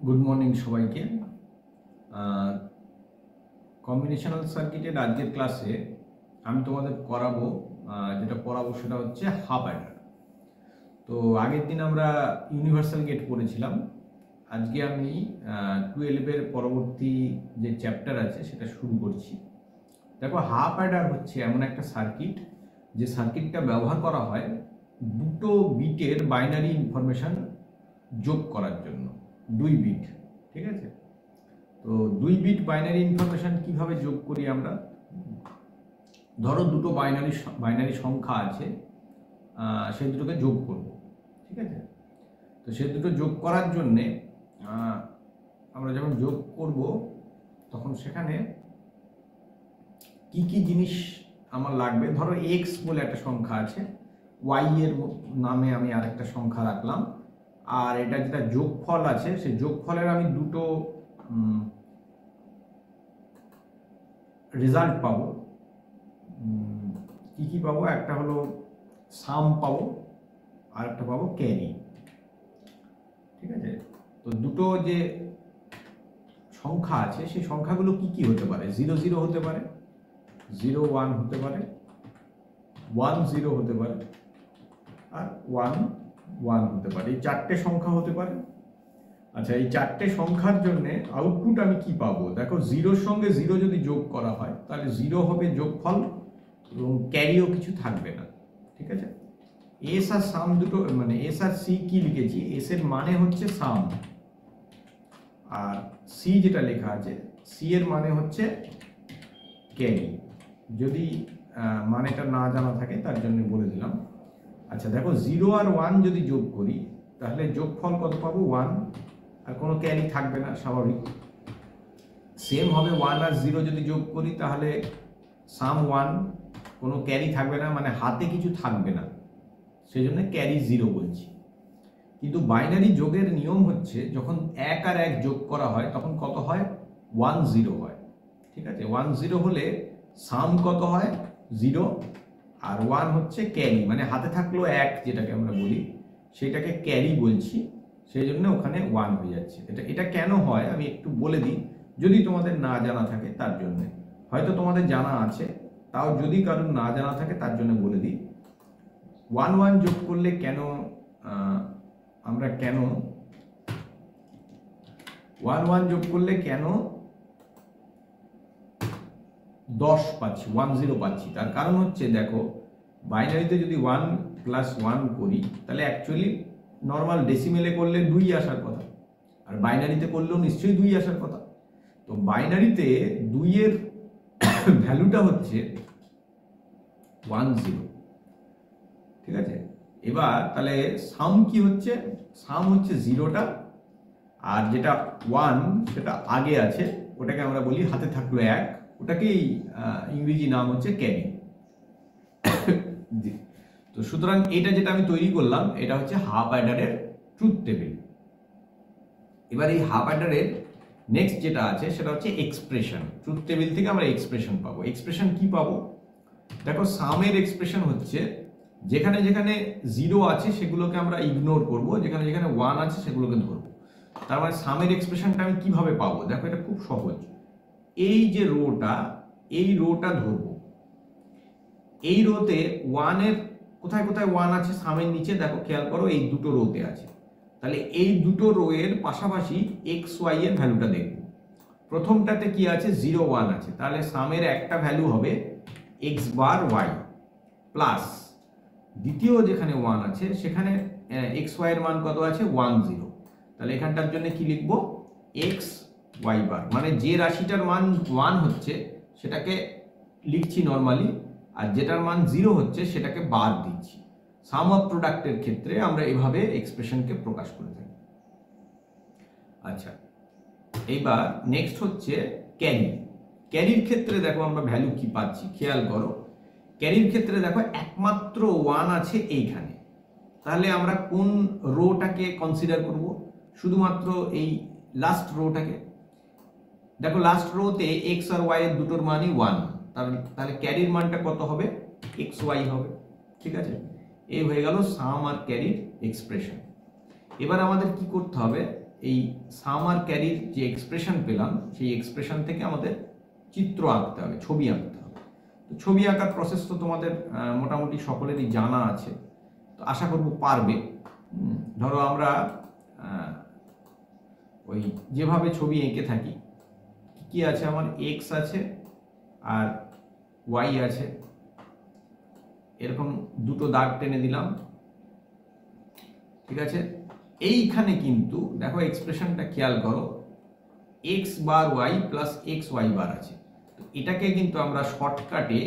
Good morning সবাইকে। Combinational সার্কিটের আজকের ক্লাসে আমি তোমাদের যেটা পড়াবো সেটা হচ্ছে হাফ অ্যাডার। তো আগের দিন আমরা ইউনিভার্সাল গেট পড়েছিলাম। আজকে আমি 12-এর পরবর্তী যে চ্যাপ্টার আছে সেটা শুরু করছি। দেখো, হাফ অ্যাডার হচ্ছে এমন একটা সার্কিট যে সার্কিটটা ব্যবহার করা হয় দুটো বিটের বাইনারি ইনফরমেশন যোগ করার জন্য। 2 বিট, ঠিক আছে? তো 2 বিট বাইনারি ইনফরমেশন কিভাবে যোগ করি আমরা? ধরো দুটো বাইনারি সংখ্যা আছে, সেই দুটোকে যোগ করব, ঠিক আছে? তো সেই দুটো যোগ করার জন্যে আমরা যখন যোগ করব তখন সেখানে কি কি জিনিস আমার লাগবে। ধরো x বলে একটা সংখ্যা আছে, y এর নামে আমি আরেকটা সংখ্যা রাখলাম, আর এটা যেটা যোগফল আছে সেই যোগফলের আমি দুটো রেজাল্ট পাবো। কি কি পাবো? একটা হলো সাম পাবো, আর একটা পাবো ক্যারি, ঠিক আছে? তো দুটো যে সংখ্যা আছে সেই সংখ্যাগুলো কি কি হতে পারে? 0 0 হতে পারে, 0 1 হতে পারে, 1 0 হতে পারে, আর 1 1 হতে পারে। এই চারটে সংখ্যা হতে পারে। আচ্ছা, এই চারটে সংখ্যার জন্য আউটপুট আমি কি পাবো? দেখো, 0-র সঙ্গে 0 যদি যোগ করা হয় তাহলে 0 হবে যোগফল এবং ক্যারিও কিছু থাকবে না, ঠিক আছে? এস আর সাম দুটো, মানে এস আর সি কি লিখেছি? এস এর মানে হচ্ছে সাম, আর সি যেটা লেখা আছে সি এর মানে হচ্ছে ক্যারি। যদি মানেটা না জানা থাকে তার জন্য বলে দিলাম। আচ্ছা দেখো, 0 আর 1 যদি যোগ করি তাহলে যোগফল কত পাবো? 1, আর কোনো ক্যারি থাকবে না, স্বাভাবিক। সেম হবে 1 আর 0 যদি যোগ করি তাহলে সাম 1, কোনো ক্যারি থাকবে না, মানে হাতে কিছু থাকবে না, সেই জন্য ক্যারি 0 বলছি। কিন্তু বাইনারি যোগের নিয়ম হচ্ছে যখন 1 আর 1 যোগ করা হয় তখন কত হয়? 1 0 হয়, ঠিক আছে? 1 0 হলে সাম কত হয়? 0, আর 1 হচ্ছে ক্যারি, মানে হাতে থাকলো 1 যেটাকে আমরা বলি সেটাকে ক্যারি বলছি, সেই জন্য ওখানে 1 হয়ে যাচ্ছে। এটা কেন হয় আমি একটু বলে দিই, যদি তোমাদের না জানা থাকে তার জন্য। হয়তো তোমাদের জানা আছে, তাও যদি কারোর না জানা থাকে তার জন্য বলে দিই। 1 1 যোগ করলে আমরা কেন 1 1 যোগ করলে কেন 10 পাচ্ছি, 1 0 পাচ্ছি? তার কারণ হচ্ছে, দেখো, বাইনারিতে যদি 1 + 1 করি তাহলে অ্যাকচুয়ালি নর্মাল ডেসিমেলে করলে 2 আসার কথা, আর বাইনারিতে করলেও নিশ্চয়ই 2 আসার কথা। তো বাইনারিতে 2 এর ভ্যালুটা হচ্ছে 1 0, ঠিক আছে? এবার তাহলে সাম কি হচ্ছে? সাম হচ্ছে 0টা, আর যেটা 1 সেটা আগে আছে ওটাকে আমরা বলি হাতে থাকলো 1, ওটাকেই ইংরেজি নাম হচ্ছে ক্যারি। তো সুতরাং এটা যেটা আমি তৈরি করলাম এটা হচ্ছে হাফ অ্যাডারের ট্রুথ টেবিল। এবার এই হাফ অ্যাডারের নেক্সট যেটা আছে সেটা হচ্ছে এক্সপ্রেশন। ট্রুথ টেবিল থেকে আমরা এক্সপ্রেশন পাবো। এক্সপ্রেশন কি পাবো? দেখো, সামের এক্সপ্রেশন হচ্ছে যেখানে যেখানে 0 আছে সেগুলোকে আমরা ইগনোর করব, যেখানে যেখানে 1 আছে সেগুলোকে ধরবো। তার মানে সামের এক্সপ্রেশনটা আমি কিভাবে পাবো? দেখো, এটা খুব সহজ। এই যে এই রোটা ধরবো, এই রোতে 1 এর কোথায় কোথায় 1 আছে সামের নিচে? দেখো, খেয়াল করো, এই দুটো রোতে আছে। তাহলে এই দুটো রো এর পাশাপাশি এক্স ওয়াই এর ভ্যালুটা দেখব। প্রথমটাতে কি আছে? 0 1 আছে, তাহলে সামের একটা ভ্যালু হবে এক্স বার ওয়াই, প্লাস দ্বিতীয় যেখানে 1 আছে সেখানে এক্স ওয়াই এর মান কত আছে? 1 0। তাহলে এখানটার জন্য কি লিখবো? এক্স ওয়াই বার, মানে যে রাশিটার মান 1 হচ্ছে সেটাকে লিখছি নর্মালি, আর যেটার মান 0 হচ্ছে সেটাকে বার দিচ্ছি। সাম অফ প্রোডাক্টের ক্ষেত্রে আমরা এভাবে এক্সপ্রেশনকে প্রকাশ করে থাকি। আচ্ছা, এইবার নেক্সট হচ্ছে ক্যারি। ক্যারির ক্ষেত্রে দেখো আমরা ভ্যালু কি পাচ্ছি, খেয়াল করো। ক্যারির ক্ষেত্রে দেখো একমাত্র 1 আছে এইখানে, তাহলে আমরা কোন রোটাকে কনসিডার করব? শুধুমাত্র এই লাস্ট রোটাকে। দেখো, লাস্ট রোতে এক্স আর ওয়াই এর দুটোর মানই 1, তাহলে ক্যারির মানটা কত হবে? এক্স ওয়াই হবে, ঠিক আছে? এই হয়ে গেল সাম আর ক্যারির এক্সপ্রেশন। এবার আমাদের কি করতে হবে? এই সাম আর ক্যারির যে এক্সপ্রেশন পেলাম সেই এক্সপ্রেশন থেকে আমাদের চিত্র আঁকতে হবে, ছবি আঁকতে হবে। তো ছবি আঁকার প্রসেস তো তোমাদের মোটামুটি সকলেরই জানা আছে, তো আশা করব পারবে। ধরো আমরা ওই যেভাবে ছবি এঁকে থাকি, কি আছে আমার এক্স আছে আর ওয়াই আছে, এরকম দুটো দাগ টেনে দিলাম, ঠিক আছে। এইখানে কিন্তু দেখো এক্সপ্রেশনটা খেয়াল করো, x bar Y plus x y bar আছে। তো এটাকে কিন্তু আমরা শর্টকাটে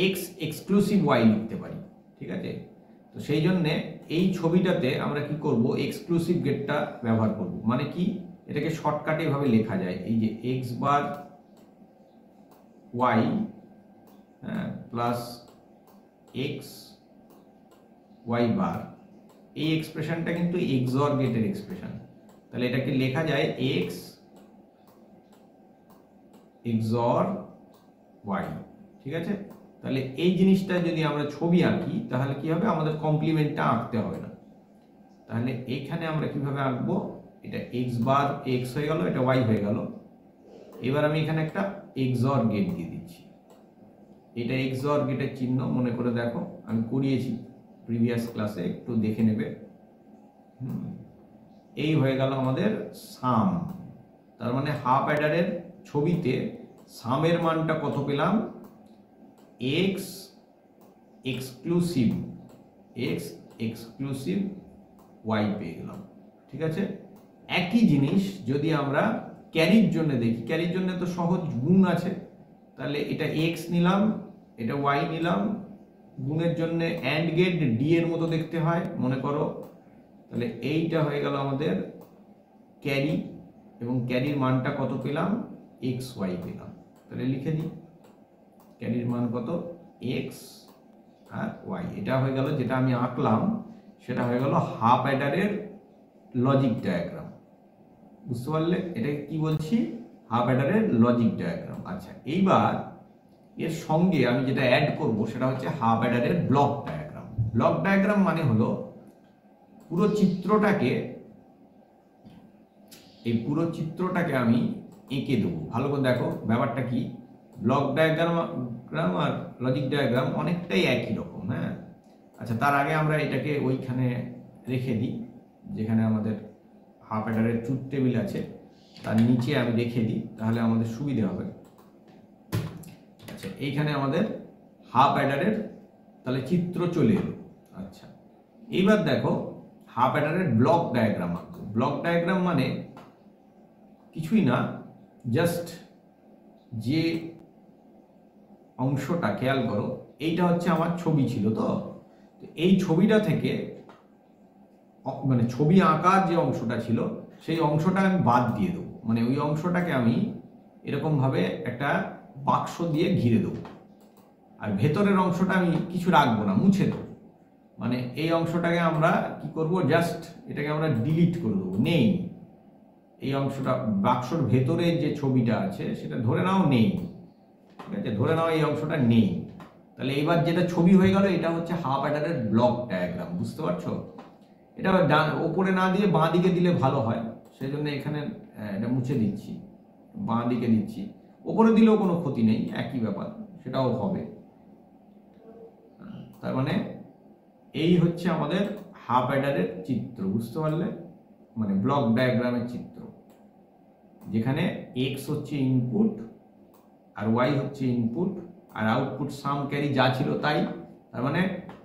এক্স এক্সক্লুসিভ ওয়াই লিখতে পারি, ঠিক আছে। তো সেই জন্যে এই ছবিটাতে আমরা কি করব, এক্সক্লুসিভ গেটটা ব্যবহার করব। মানে কি, এটাকে শর্টকাটে এভাবে লেখা যায়, এই যে x bar Y plus x y bar, এই এক্সপ্রেশনটা কিন্তু এক্সঅর গেটের এক্সপ্রেশন। তাহলে এটাকে লেখা যায় এক্স এক্সঅর ওয়াই, ঠিক আছে। তাহলে এই জিনিসটা যদি আমরা ছবি আঁকি তাহলে কি হবে, আমাদের কমপ্লিমেন্টটা আঁকতে হবে না। তাহলে এখানে আমরা কিভাবে আঁকবো, এটা এক্স বার এক্স হয়ে গেল, এটা ওয়াই হয়ে গেল। এবার আমি এখানে একটা এক্সঅর গেট দিয়ে দিচ্ছি, এটা এক্সঅর গেটের চিহ্ন, মনে করে দেখো আমি করিয়েছি প্রিভিয়াস ক্লাসে, একটু দেখে নেবে। এই হয়ে গেল আমাদের সাম। তার মানে হাফ অ্যাডারের ছবিতে সামের মানটা কত পেলাম, এক্স এক্সক্লুসিভ ওয়াই পেয়ে গেলাম, ঠিক আছে। একই জিনিস যদি আমরা ক্যারির জন্য দেখি, ক্যারির জন্য তো সহজ, গুণ আছে। তাহলে এটা এক্স নিলাম, এটা ওয়াই নিলাম, গুণের জন্য অ্যান্ড গেট ডি এর মতো দেখতে হয়, মনে করো। তাহলে এইটা হয়ে গেল আমাদের ক্যারি, এবং ক্যারির মানটা কত পেলাম, এক্স ওয়াই পেলাম। তাহলে লিখে দিই, ক্যারির মান কত, এক্স আর ওয়াই। এটা হয়ে গেল, যেটা আমি আঁকলাম সেটা হয়ে গেল হাফ অ্যাডারের লজিক ডায়াগ্রাম। বুঝতে পারলে এটা কি বলছি, হাফ অ্যাডারের লজিক ডায়াগ্রাম। আচ্ছা, এইবার এর সঙ্গে আমি যেটা অ্যাড করব সেটা হচ্ছে হাফ অ্যাডারের ব্লক ডায়াগ্রাম। ব্লক ডায়াগ্রাম মানে হলো পুরো চিত্রটাকে আমি এঁকে দেবো। ভালো করে দেখো ব্যাপারটা কি, ব্লক ডায়াগ্রাম আর লজিক ডায়াগ্রাম অনেকটাই একই রকম, হ্যাঁ। আচ্ছা, তার আগে আমরা এটাকে ওইখানে রেখে দিই, যেখানে আমাদের হাফ অ্যাডারের ট্রুথ টেবিল আছে তার নিচে আমি রেখে দিই, তাহলে আমাদের সুবিধে হবে। আচ্ছা, এইখানে আমাদের হাফ অ্যাডারের তাহলে চিত্র চলে এলো। আচ্ছা, এইবার দেখো হাফ অ্যাডারের ব্লক ডায়াগ্রাম আঁকবো। ব্লক ডায়াগ্রাম মানে কিছুই না, জাস্ট যে অংশটা, খেয়াল করো এইটা হচ্ছে আমার ছবি ছিল, তো এই ছবিটা থেকে মানে ছবি আঁকার যে অংশটা ছিল সেই অংশটা আমি বাদ দিয়ে দেবো। মানে ওই অংশটাকে আমি এরকম ভাবে একটা বাক্স দিয়ে ঘিরে দেবো, আর ভেতরের অংশটা আমি কিছু রাখবো না, মুছে দেবো। মানে এই অংশটাকে আমরা কি করব, জাস্ট এটাকে আমরা ডিলিট করে দেবো, নেই। এই অংশটা বাক্সর ভেতরে যে ছবিটা আছে সেটা ধরে নাও নেই, ঠিক আছে, ধরে নাও এই অংশটা নেই। তাহলে এবার যেটা ছবি হয়ে গেল এটা হচ্ছে হাফ অ্যাডারের ব্লক ডায়াগ্রাম। বুঝতে পারছো, এটা ওপরে না দিয়ে বাঁ দিকে দিলে ভালো হয়, সেই জন্য এখানে এটা মুছে দিচ্ছি, বাঁ দিকে দিচ্ছি। ওপরে দিলেও কোনো ক্ষতি নেই, একই ব্যাপার, সেটাও হবে। তার মানে এই হচ্ছে আমাদের হাফ অ্যাডারের চিত্র। বুঝতে পারলে, মানে ব্লক ডায়াগ্রামের চিত্র, যেখানে এক্স হচ্ছে ইনপুট আর ওয়াই হচ্ছে ইনপুট, আর আউটপুট সাম ক্যারি যা ছিল তাই। তার মানে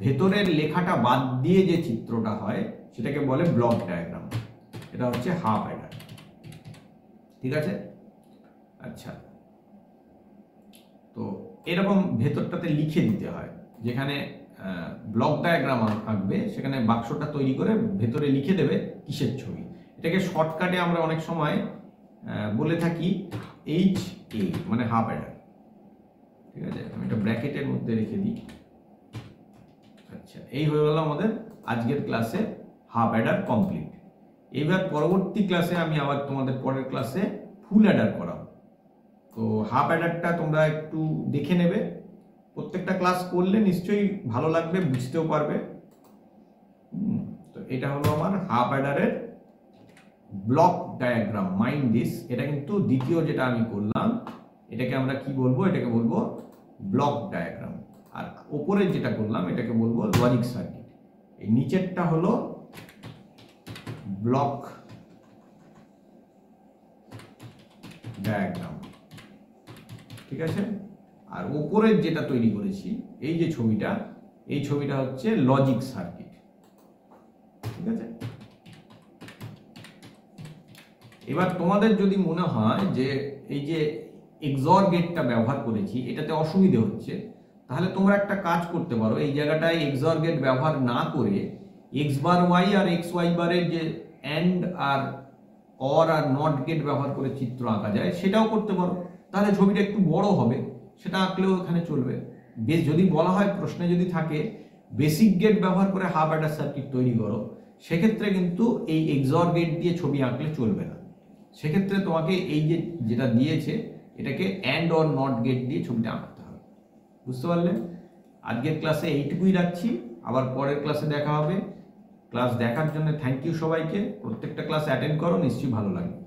ভেতরের লেখাটা বাদ দিয়ে যে চিত্রটা হয় সেটাকে বলে ব্লক ডায়াগ্রাম। এটা হচ্ছে হাফ অ্যাডার, ঠিক আছে। আচ্ছা, তো এরকম ভেতরটাতে লিখে দিতে হয়, যেখানে ব্লক ডায়াগ্রাম আঁকবে সেখানে বাক্সটা তৈরি করে ভেতরে লিখে দেবে কিসের ছবি। এটাকে শর্টকাটে আমরা অনেক সময় বলে থাকি এইচ এ, মানে হাফ অ্যাডার, ঠিক আছে। আমি এটা ব্র্যাকেটের মধ্যে রেখে দিই। আচ্ছা, এই হয়ে গেল আমাদের আজকের ক্লাসে হাফ অ্যাডার কমপ্লিট। এবার পরবর্তী ক্লাসে আমি আবার তোমাদের পরের ক্লাসে ফুল অ্যাডার করাবো। তো হাফ অ্যাডারটা তোমরা একটু দেখে নেবে, প্রত্যেকটা ক্লাস করলে নিশ্চয়ই ভালো লাগবে, বুঝতেও পারবে। তো এটা হলো আমার হাফ অ্যাডারের ব্লক ডায়াগ্রাম, মাইন্ড দিস, এটা কিন্তু দ্বিতীয় যেটা আমি করলাম এটাকে আমরা কি বলবো, এটাকে বলবো ব্লক ডায়াগ্রাম। আর ওপরের যেটা করলাম এটাকে বলবো লজিক সার্কিট। এই নিচেরটা হলো ব্লক ডায়াগ্রাম, ঠিক আছে। আর ওপরের যেটা তৈরি করেছি এই যে ছবিটা, এই ছবিটা হচ্ছে লজিক সার্কিট, ঠিক আছে। এবার তোমাদের যদি মনে হয় যে এই যে এক্সর গেটটা ব্যবহার করেছি এটাতে অসুবিধে হচ্ছে, তাহলে তোমরা একটা কাজ করতে পারো, এই জায়গাটায় এক্সর গেট ব্যবহার না করে এক্স বার ওয়াই আর এক্স ওয়াই বারের যে অ্যান্ড আর অর আর নট গেট ব্যবহার করে চিত্র আঁকা যায় সেটাও করতে পারো, তাহলে ছবিটা একটু বড় হবে, সেটা আঁকলেও এখানে চলবে। বেশ, যদি বলা হয় প্রশ্নে যদি থাকে বেসিক গেট ব্যবহার করে হাফ অ্যাডার সার্কিট তৈরি করো, সেক্ষেত্রে কিন্তু এই এক্সর গেট দিয়ে ছবি আঁকলে চলবে না। সেক্ষেত্রে তোমাকে এই যে যেটা দিয়েছে এটাকে অ্যান্ড অর নট গেট দিয়ে ছবিটা আঁকতে হবে। বুঝতে পারলে? আজকের ক্লাসে এইটুকুই রাখছি, আবার পরের ক্লাসে দেখা হবে। ক্লাস দেখার জন্য থ্যাংক ইউ সবাইকে। প্রত্যেকটা ক্লাস অ্যাটেন্ড করো, নিশ্চয়ই ভালো লাগবে।